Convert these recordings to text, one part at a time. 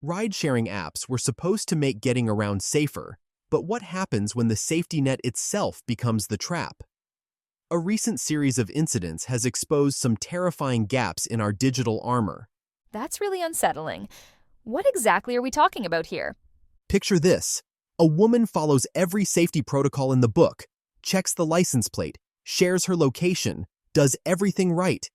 Ride-sharing apps were supposed to make getting around safer, but what happens when the safety net itself becomes the trap? A recent series of incidents has exposed some terrifying gaps in our digital armor. That's really unsettling. What exactly are we talking about here? Picture this. A woman follows every safety protocol in the book, checks the license plate, shares her location, does everything right.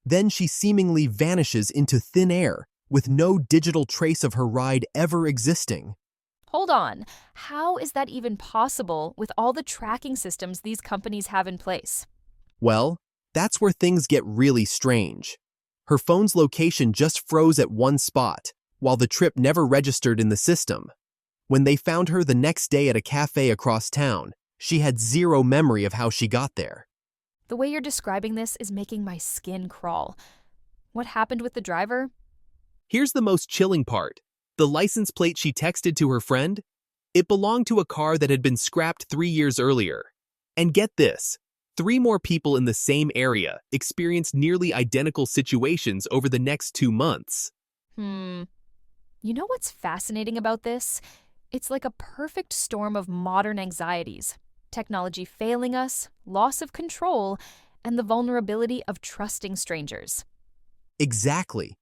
Then she seemingly vanishes into thin air, with no digital trace of her ride ever existing. Hold on. How is that even possible with all the tracking systems these companies have in place? Well, that's where things get really strange. Her phone's location just froze at one spot, while the trip never registered in the system. When they found her the next day at a cafe across town, she had zero memory of how she got there. The way you're describing this is making my skin crawl. What happened with the driver? Here's the most chilling part. The license plate she texted to her friend? It belonged to a car that had been scrapped 3 years earlier. And get this, 3 more people in the same area experienced nearly identical situations over the next 2 months. You know what's fascinating about this? It's like a perfect storm of modern anxieties. Technology failing us, loss of control, and the vulnerability of trusting strangers. Exactly.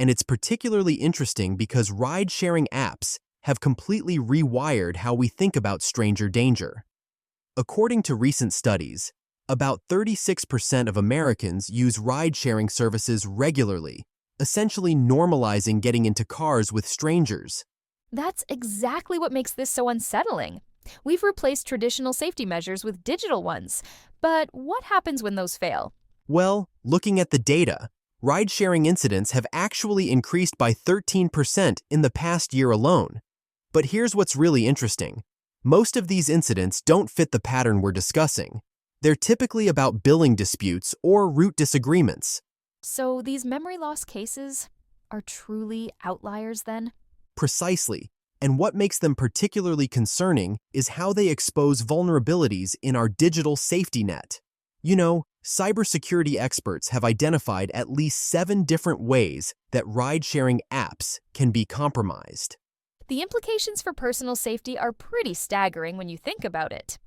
And it's particularly interesting because ride-sharing apps have completely rewired how we think about stranger danger. According to recent studies, about 36% of Americans use ride-sharing services regularly, essentially normalizing getting into cars with strangers. That's exactly what makes this so unsettling. We've replaced traditional safety measures with digital ones. But what happens when those fail? Well, looking at the data, ride-sharing incidents have actually increased by 13% in the past year alone. But here's what's really interesting. Most of these incidents don't fit the pattern we're discussing. They're typically about billing disputes or route disagreements. So these memory loss cases are truly outliers then? Precisely. And what makes them particularly concerning is how they expose vulnerabilities in our digital safety net. You know, cybersecurity experts have identified at least 7 different ways that ride-sharing apps can be compromised. The implications for personal safety are pretty staggering when you think about it.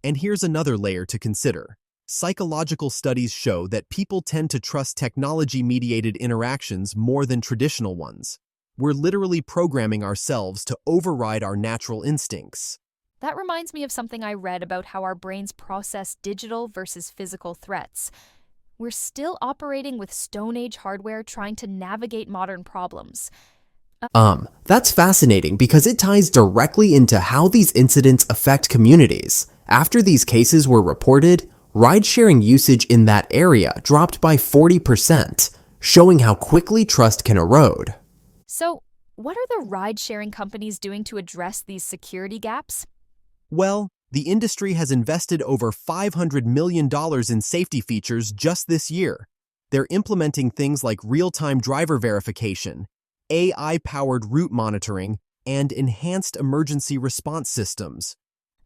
And here's another layer to consider. Psychological studies show that people tend to trust technology-mediated interactions more than traditional ones. We're literally programming ourselves to override our natural instincts. That reminds me of something I read about how our brains process digital versus physical threats. We're still operating with Stone Age hardware trying to navigate modern problems. That's fascinating because it ties directly into how these incidents affect communities. After these cases were reported, ride-sharing usage in that area dropped by 40%, showing how quickly trust can erode. So, what are the ride-sharing companies doing to address these security gaps? Well, the industry has invested over $500 million in safety features just this year. They're implementing things like real-time driver verification, AI-powered route monitoring, and enhanced emergency response systems.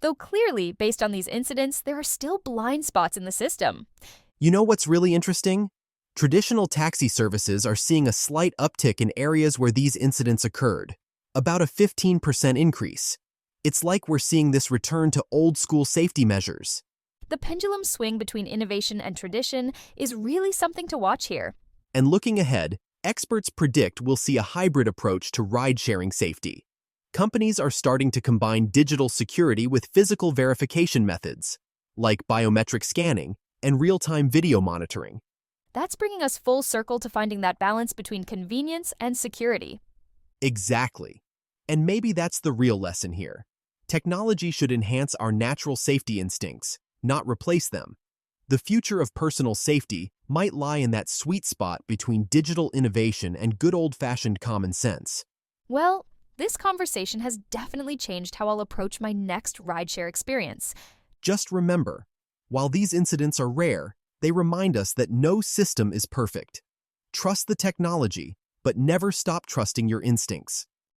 Though clearly, based on these incidents, there are still blind spots in the system. You know what's really interesting? Traditional taxi services are seeing a slight uptick in areas where these incidents occurred, about a 15% increase. It's like we're seeing this return to old-school safety measures. The pendulum swing between innovation and tradition is really something to watch here. And looking ahead, experts predict we'll see a hybrid approach to ride-sharing safety. Companies are starting to combine digital security with physical verification methods, like biometric scanning and real-time video monitoring. That's bringing us full circle to finding that balance between convenience and security. Exactly. And maybe that's the real lesson here. Technology should enhance our natural safety instincts, not replace them. The future of personal safety might lie in that sweet spot between digital innovation and good old-fashioned common sense. Well, this conversation has definitely changed how I'll approach my next rideshare experience. Just remember, while these incidents are rare, they remind us that no system is perfect. Trust the technology, but never stop trusting your instincts.